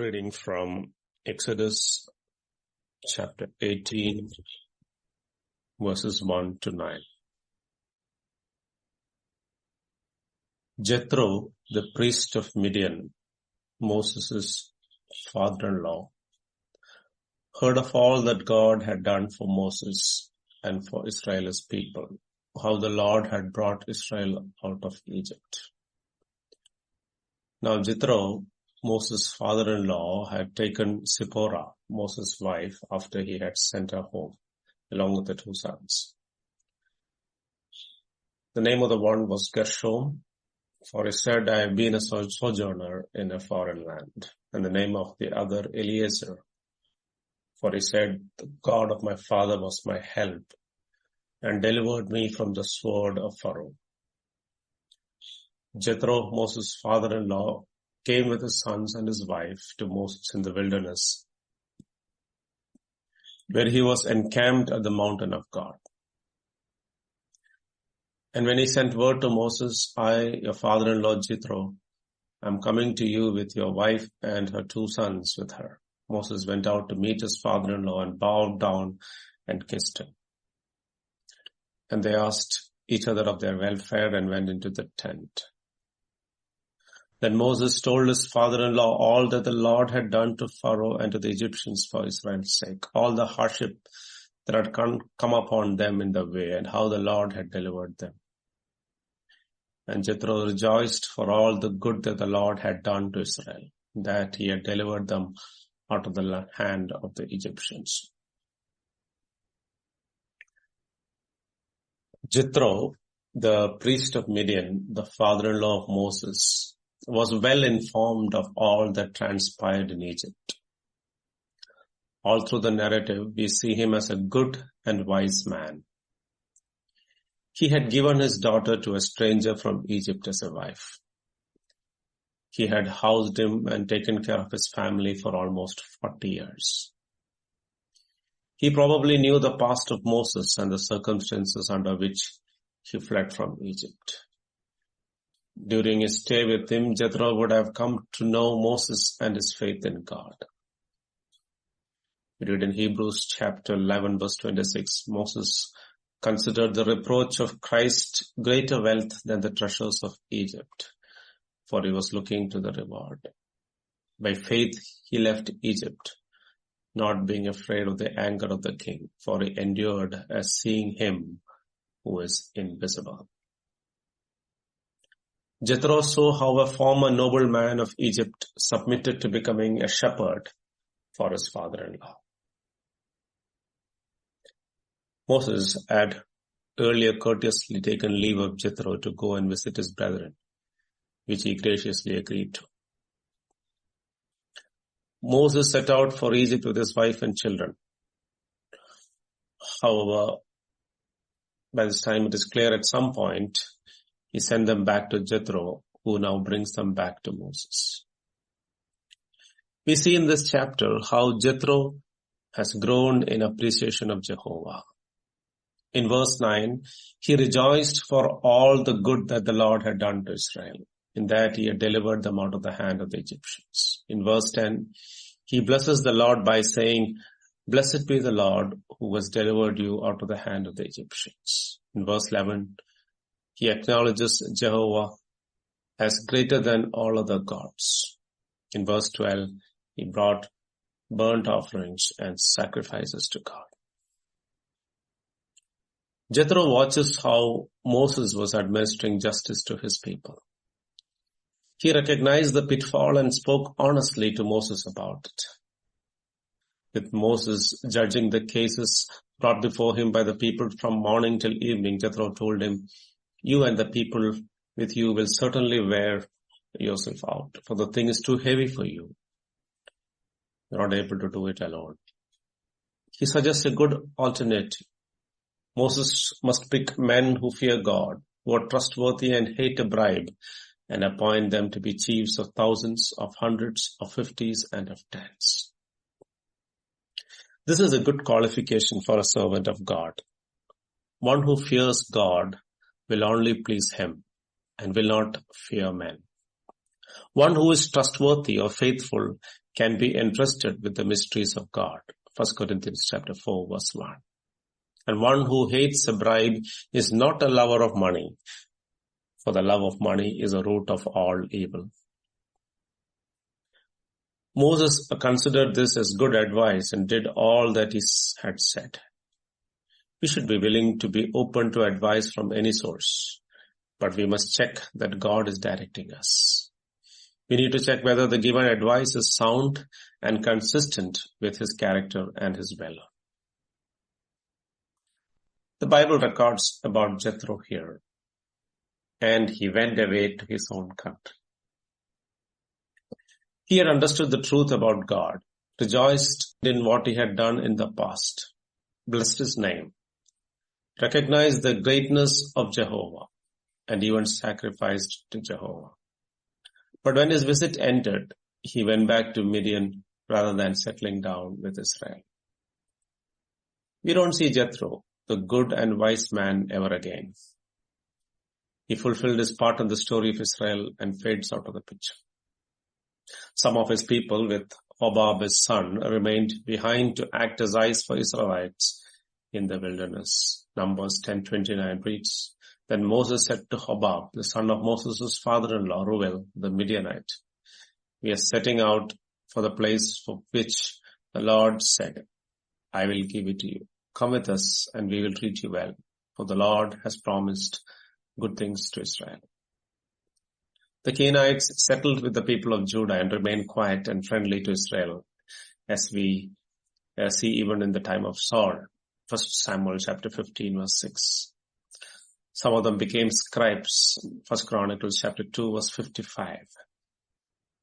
Reading from Exodus chapter 18, verses 1 to 9. Jethro, the priest of Midian, Moses' father-in-law, heard of all that God had done for Moses and for Israel's people, how the Lord had brought Israel out of Egypt. Now Jethro, Moses' father-in-law, had taken Zipporah, Moses' wife, after he had sent her home, along with the two sons. The name of the one was Gershom, for he said, I have been a sojourner in a foreign land. And the name of the other, Eliezer, for he said, the God of my father was my help and delivered me from the sword of Pharaoh. Jethro, Moses' father-in-law, came with his sons and his wife to Moses in the wilderness, where he was encamped at the mountain of God. And when he sent word to Moses, I, your father-in-law Jethro, am coming to you with your wife and her two sons with her. Moses went out to meet his father-in-law and bowed down and kissed him. And they asked each other of their welfare and went into the tent. Then Moses told his father-in-law all that the Lord had done to Pharaoh and to the Egyptians for Israel's sake, all the hardship that had come upon them in the way, and how the Lord had delivered them. And Jethro rejoiced for all the good that the Lord had done to Israel, that he had delivered them out of the hand of the Egyptians. Jethro, the priest of Midian, the father-in-law of Moses, was well informed of all that transpired in Egypt. All through the narrative, we see him as a good and wise man. He had given his daughter to a stranger from Egypt as a wife. He had housed him and taken care of his family for almost 40 years. He probably knew the past of Moses and the circumstances under which he fled from Egypt. During his stay with him, Jethro would have come to know Moses and his faith in God. We read in Hebrews chapter 11 verse 26, Moses considered the reproach of Christ greater wealth than the treasures of Egypt, for he was looking to the reward. By faith he left Egypt, not being afraid of the anger of the king, for he endured as seeing him who is invisible. Jethro saw how a former nobleman of Egypt submitted to becoming a shepherd for his father-in-law. Moses had earlier courteously taken leave of Jethro to go and visit his brethren, which he graciously agreed to. Moses set out for Egypt with his wife and children. However, by this time it is clear at some point he sent them back to Jethro, who now brings them back to Moses. We see in this chapter how Jethro has grown in appreciation of Jehovah. In verse 9, he rejoiced for all the good that the Lord had done to Israel, in that he had delivered them out of the hand of the Egyptians. In verse 10, he blesses the Lord by saying, Blessed be the Lord who has delivered you out of the hand of the Egyptians. In verse 11, he acknowledges Jehovah as greater than all other gods. In verse 12, he brought burnt offerings and sacrifices to God. Jethro watches how Moses was administering justice to his people. He recognized the pitfall and spoke honestly to Moses about it. With Moses judging the cases brought before him by the people from morning till evening, Jethro told him, You and the people with you will certainly wear yourself out, for the thing is too heavy for you. You're not able to do it alone. He suggests a good alternative. Moses must pick men who fear God, who are trustworthy and hate a bribe, and appoint them to be chiefs of thousands, of hundreds, of fifties, and of tens. This is a good qualification for a servant of God. One who fears God will only please him and will not fear men. One who is trustworthy or faithful can be entrusted with the mysteries of God. 1 Corinthians chapter 4 verse 1. And one who hates a bribe is not a lover of money, for the love of money is a root of all evil. Moses considered this as good advice and did all that he had said. We should be willing to be open to advice from any source, but we must check that God is directing us. We need to check whether the given advice is sound and consistent with his character and his will. The Bible records about Jethro here, and he went away to his own country. He had understood the truth about God, rejoiced in what he had done in the past, blessed his name, recognized the greatness of Jehovah, and even sacrificed to Jehovah. But when his visit ended, he went back to Midian rather than settling down with Israel. We don't see Jethro, the good and wise man, ever again. He fulfilled his part in the story of Israel and fades out of the picture. Some of his people, with Hobab his son, remained behind to act as eyes for Israelites in the wilderness. Numbers 10:29 reads, Then Moses said to Hobab, the son of Moses' father-in-law, Reuel, the Midianite, We are setting out for the place for which the Lord said, I will give it to you. Come with us and we will treat you well, for the Lord has promised good things to Israel. The Canaanites settled with the people of Judah and remained quiet and friendly to Israel, as we see even in the time of Saul. 1 Samuel chapter 15 verse 6. Some of them became scribes. 1 Chronicles chapter 2 verse 55.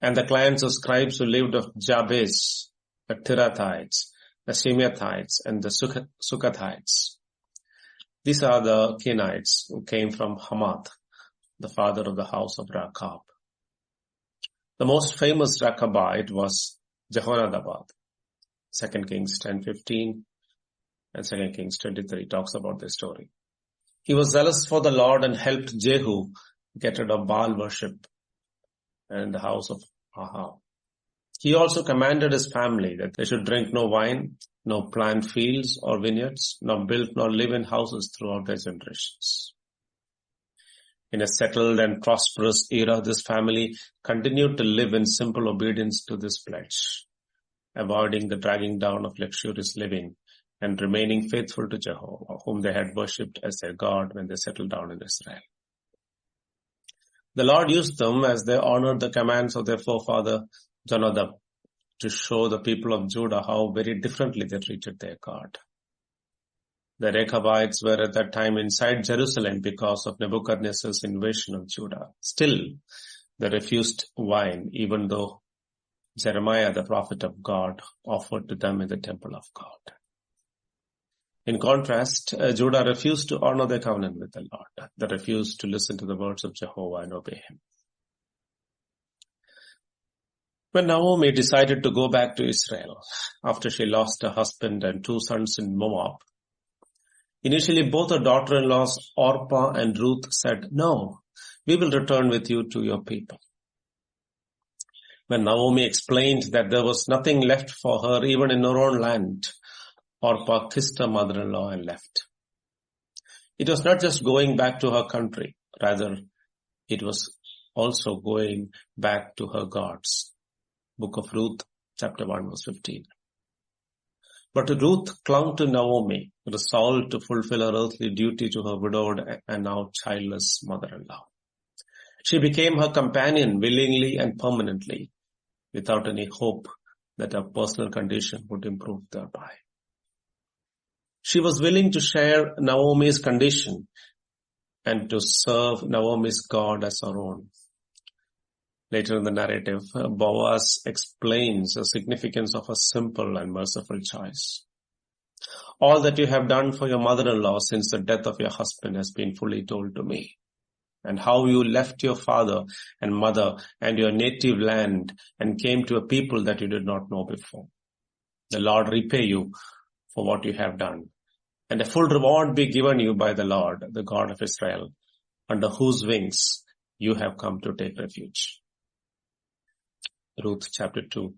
And the clans of scribes who lived of Jabez, the Tirathites, the Simeathites, and the Sukkathites. These are the Canaanites who came from Hamath, the father of the house of Rechab. The most famous Rechabite was Jehonadab. 2 Kings 10:15 and 2 Kings 23 talks about this story. He was zealous for the Lord and helped Jehu get rid of Baal worship and the house of Ahab. He also commanded his family that they should drink no wine, nor plant fields or vineyards, nor build nor live in houses throughout their generations. In a settled and prosperous era, this family continued to live in simple obedience to this pledge, avoiding the dragging down of luxurious living and remaining faithful to Jehovah, whom they had worshipped as their God when they settled down in Israel. The Lord used them as they honored the commands of their forefather Jonadab to show the people of Judah how very differently they treated their God. The Rechabites were at that time inside Jerusalem because of Nebuchadnezzar's invasion of Judah. Still, they refused wine, even though Jeremiah, the prophet of God, offered to them in the temple of God. In contrast, Judah refused to honor their covenant with the Lord. They refused to listen to the words of Jehovah and obey him. When Naomi decided to go back to Israel after she lost her husband and 2 sons in Moab, initially both her daughter-in-laws Orpah and Ruth said, No, we will return with you to your people. When Naomi explained that there was nothing left for her even in her own land, Orpah kissed her mother-in-law and left. It was not just going back to her country, rather it was also going back to her gods. Book of Ruth, chapter 1, verse 15. But Ruth clung to Naomi, resolved to fulfill her earthly duty to her widowed and now childless mother-in-law. She became her companion willingly and permanently, without any hope that her personal condition would improve thereby. She was willing to share Naomi's condition and to serve Naomi's God as her own. Later in the narrative, Boaz explains the significance of a simple and merciful choice. All that you have done for your mother-in-law since the death of your husband has been fully told to me, and how you left your father and mother and your native land and came to a people that you did not know before. The Lord repay you for what you have done, and a full reward be given you by the Lord, the God of Israel, under whose wings you have come to take refuge. Ruth chapter 2,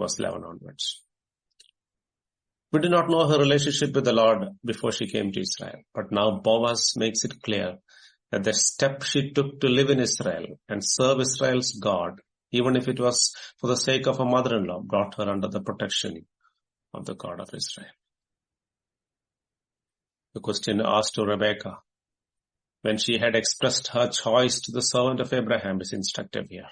verse 11 onwards. We do not know her relationship with the Lord before she came to Israel, but now Boaz makes it clear that the step she took to live in Israel and serve Israel's God, even if it was for the sake of her mother-in-law, brought her under the protection of the God of Israel. The question asked to Rebekah, when she had expressed her choice to the servant of Abraham, is instructive here.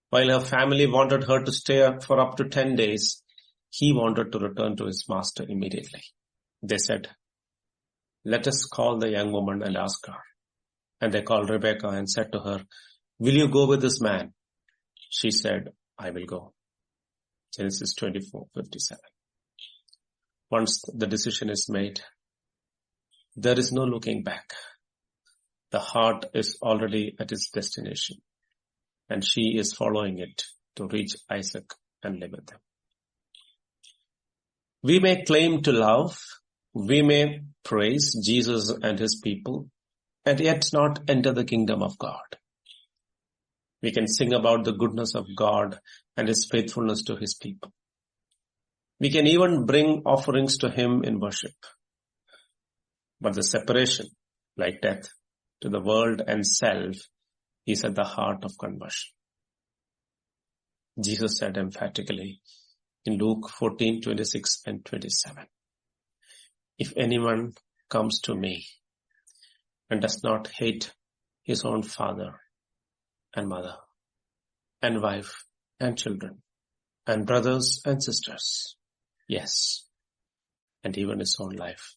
While her family wanted her to stay for up to 10 days, he wanted to return to his master immediately. They said, let us call the young woman and ask her. And they called Rebekah and said to her, will you go with this man? She said, I will go. Genesis 24:57. Once the decision is made, there is no looking back. The heart is already at its destination, and she is following it to reach Isaac and live with him. We may claim to love, we may praise Jesus and his people, and yet not enter the kingdom of God. We can sing about the goodness of God and his faithfulness to his people. We can even bring offerings to him in worship. But the separation, like death, to the world and self is at the heart of conversion. Jesus said emphatically in Luke 14:26 and 27, if anyone comes to me and does not hate his own father and mother and wife and children and brothers and sisters, yes, and even his own life,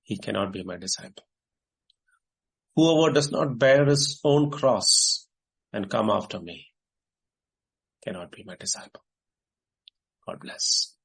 he cannot be my disciple. Whoever does not bear his own cross and come after me cannot be my disciple. God bless.